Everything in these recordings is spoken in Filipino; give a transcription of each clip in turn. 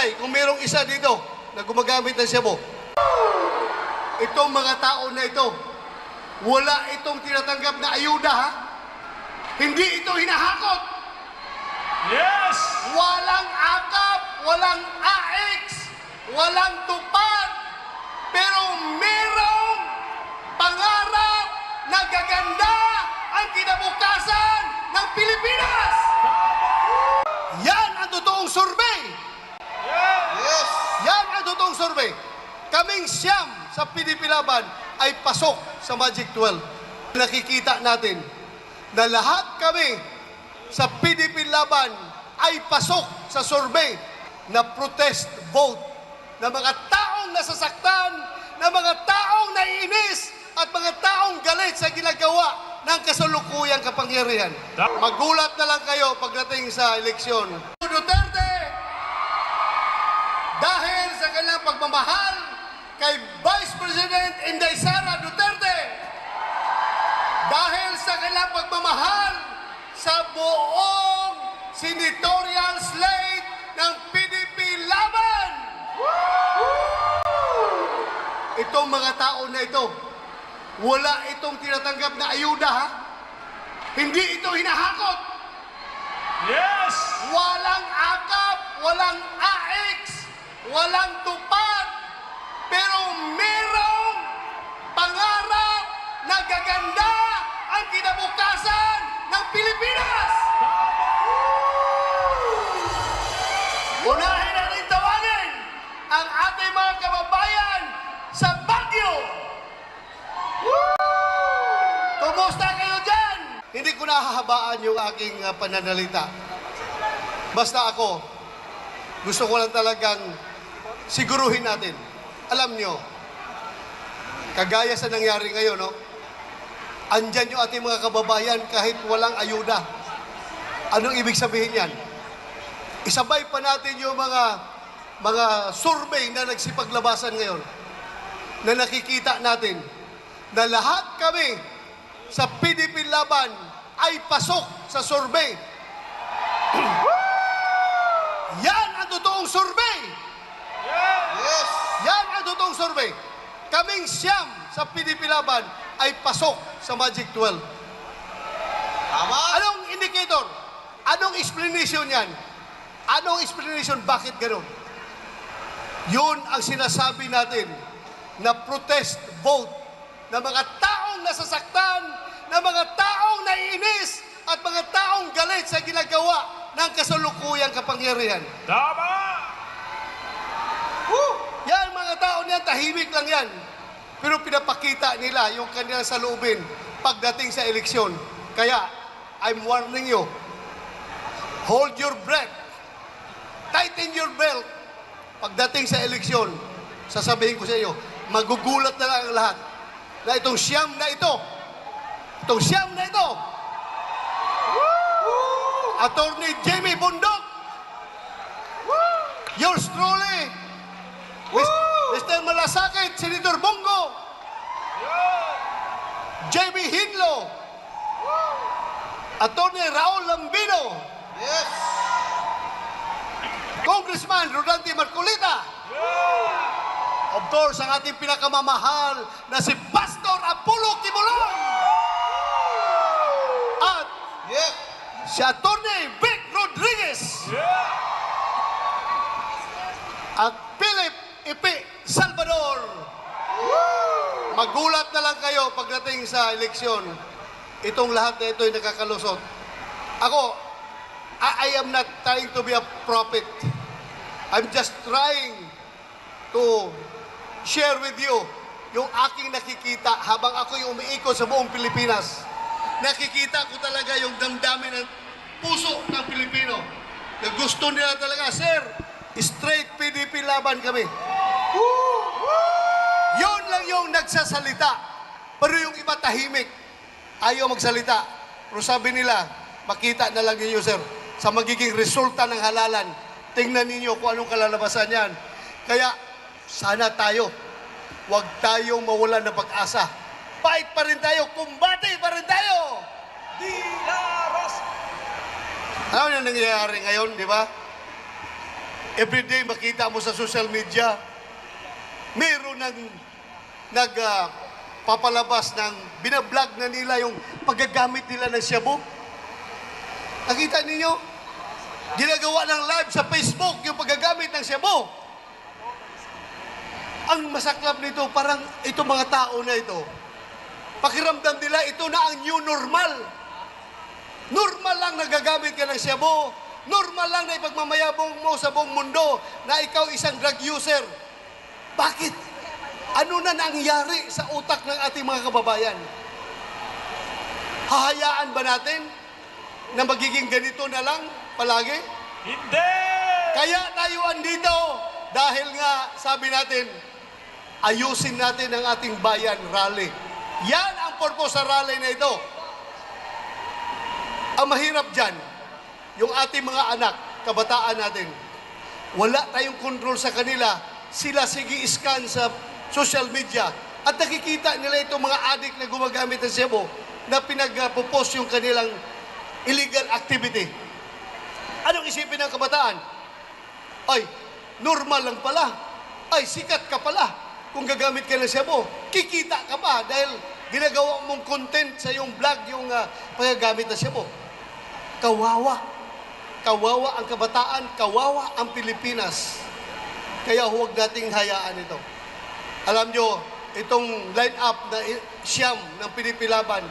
mahusay kung mayroong isa dito na gumagamit ng shabu. Itong mga tao na ito, wala itong tinatanggap na ayuda, ha? Hindi ito hinahakot. Yes! Walang akap, walang AX, walang tupad, pero merong pangarap na gaganda ang kinabukasan ng Pilipinas. Yan ang totoong survey. Yes! Yan ang totoong survey. Kaming siyam sa PDP Laban ay pasok sa Magic 12. Nakikita natin na lahat kami sa PDP Laban ay pasok sa survey na protest vote, na mga taong nasasaktan, na mga taong naiinis, at mga taong galit sa ginagawa ng kasalukuyang kapangyarihan. Magulat na lang kayo pagdating sa eleksyon. Duterte, dahil sa kanilang pagmamahal kay Vice President Inday Sara Duterte, dahil sa kanilang pagmamahal sa buong senatorial slate ng PDP Laban, itong mga tao na ito, wala itong tinatanggap na ayuda, ha? Hindi ito hinahakot. Yes! Walang akap, walang AX, walang tupad, pero merong pangarap na gaganda ang kinabukasan ng Pilipinas. Unahin natin tawagin ang ating mga kababayan sa Baguio. Kumusta kayo dyan? Hindi ko nahahabaan yung aking pananalita. Basta ako, gusto ko lang talagang siguruhin natin. Alam nyo, kagaya sa nangyari ngayon, no? Andyan yung ating mga kababayan kahit walang ayuda. Anong ibig sabihin yan? Isabay pa natin yung mga survey na nagsipaglabasan ngayon, na nakikita natin na lahat kami sa PDP Laban ay pasok sa survey. Yan ang totoong survey. Yes! Yan ang totoong survey. Kaming siyam sa PDP Laban ay pasok sa Magic 12. Tama! Anong indicator? Anong explanation yan? Anong explanation? Bakit gano'n? Yun ang sinasabi natin na protest vote, na mga taong nasasaktan, na mga taong naiinis, at mga taong galit sa ginagawa ng kasalukuyang kapangyarihan. Tama! Yan, mga tao niyan, tahimik lang yan. Pero pinapakita nila yung kanilang saloobin pagdating sa eleksyon. Kaya, I'm warning you, hold your breath, tighten your belt. Pagdating sa eleksyon, sasabihin ko sa iyo, magugulat na lang ang lahat na itong siyam na ito, Attorney Jamie Bundok, yours truly, Mr. Malasakit, Senator Bongo, JB Hinlo, Attorney Raul Lambino, Yes! Congressman Rodante Marcolita, of course, ang ating pinakamamahal na si Pastor Apollo Kibuloy, at Yeah! si Attorney Vic Rodriguez, at Philip Ipi Salvador. Magulat na lang kayo pagdating sa eleksyon. Itong lahat na ito ay nakakalusot. Ako, I am not trying to be a prophet. I'm just trying to share with you yung aking nakikita habang ako yung umiikot sa buong Pilipinas. Nakikita ko talaga yung damdamin ng puso ng Pilipino. Na gusto nila talaga, sir, straight PDP Laban kami. Yun lang yung nagsasalita. Pero yung iba tahimik. Ayaw magsalita. Pero sabi nila, makita na lang ninyo, sir, sa magiging resulta ng halalan. Tingnan ninyo kung anong kalalabasan yan. Kaya, sana tayo, huwag tayong mawalan ng pag-asa. Fight pa rin tayo, kumbate pa rin tayo. Dilaras! Ano yung nangyayari ngayon, di ba? everyday makita mo sa social media, meron papalabas ng binablog na nila yung paggagamit nila ng shabu. Nakita ninyo? Ginagawa ng live sa Facebook yung paggagamit ng shabu. Ang masaklap nito, parang itong mga tao na ito, pakiramdam nila, ito na ang new normal. Normal lang nagagamit ka ng shabu. Normal lang na ipagmamayabong mo sa buong mundo na ikaw isang drug user. Bakit? Ano na nangyari sa utak ng ating mga kababayan? Hahayaan ba natin na magiging ganito na lang palagi? Hindi! Kaya tayo andito dahil nga sabi natin, ayusin natin ang ating bayan rally. Yan ang purpose sa rally na ito. Ang mahirap dyan, yung ating mga anak, kabataan natin, wala tayong control sa kanila. Sila sige scan sa social media at nakikita nila itong mga adik na gumagamit ng shabu na pinag-post yung kanilang illegal activity. Anong isipin ng kabataan? Ay, normal lang pala. Ay, sikat ka pala kung gagamit ka ng shabu. Kikita ka pa dahil ginagawa mong content sa iyong vlog yung paggagamit ng shabu. Kawawa. Kawawa ang kabataan, kawawa ang Pilipinas. Kaya huwag nating hayaan ito. Alam nyo, itong line-up na siyam ng Pinipilaban,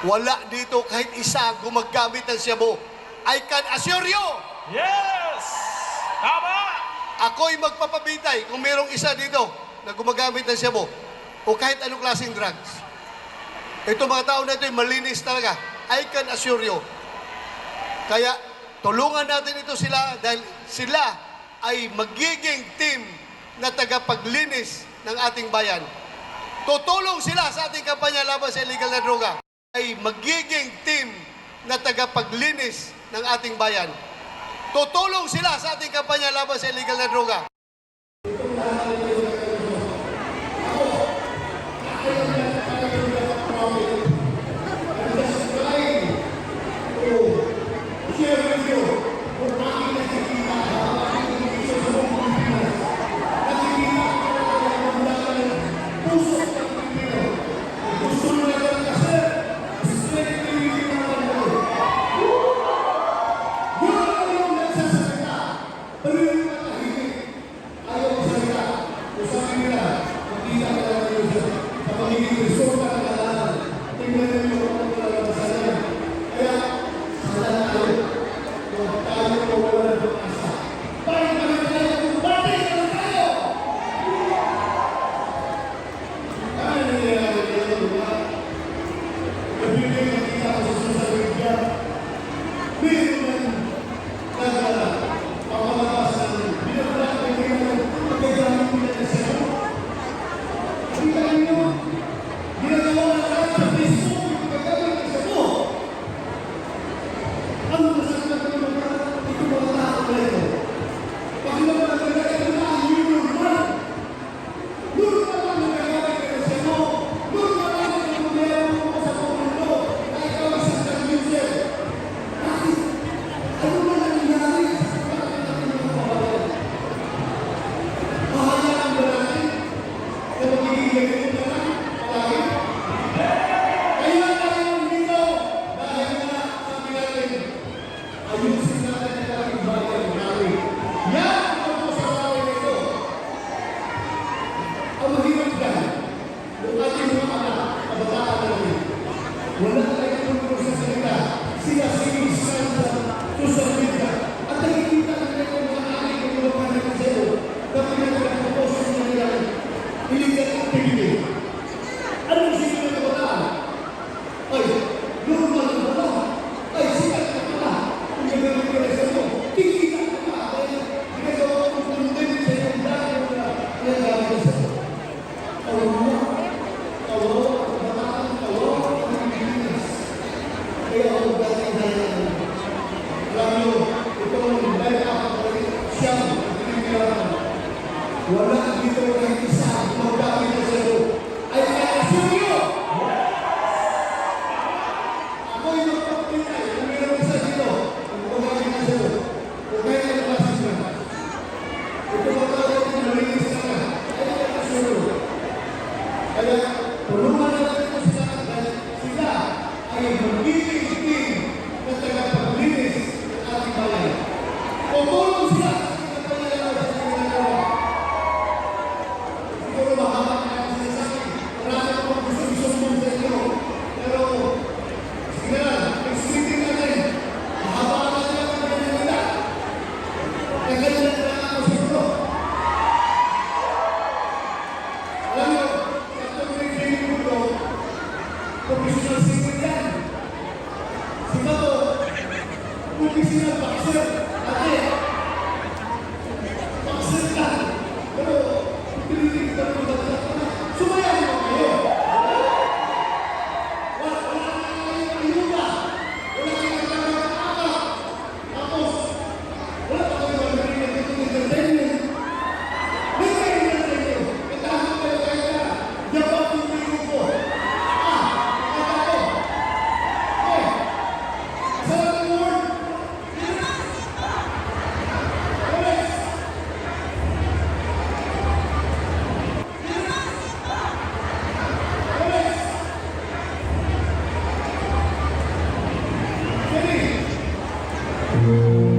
wala dito kahit isa gumagamit ng shabu. I can assure you, Yes! Tama! ako'y magpapabitay kung mayroong isa dito na gumagamit ng shabu o kahit anong klaseng drugs. Ito mga tao na ito ay malinis talaga. I can assure you. Kaya tulungan natin ito sila dahil sila ay magiging team na tagapaglinis ng ating bayan. Tutulong sila sa ating kampanya laban sa illegal na droga. Ay magiging team na tagapaglinis ng ating bayan. Tutulong sila sa ating kampanya laban sa illegal na droga. Wala dito kahit isa gumagamit ng shabu. I can assure you. Ako'y magpapitay kung mayroong isa dito kung gumagamit ng shabu. O kahit ang klase naman. Amen.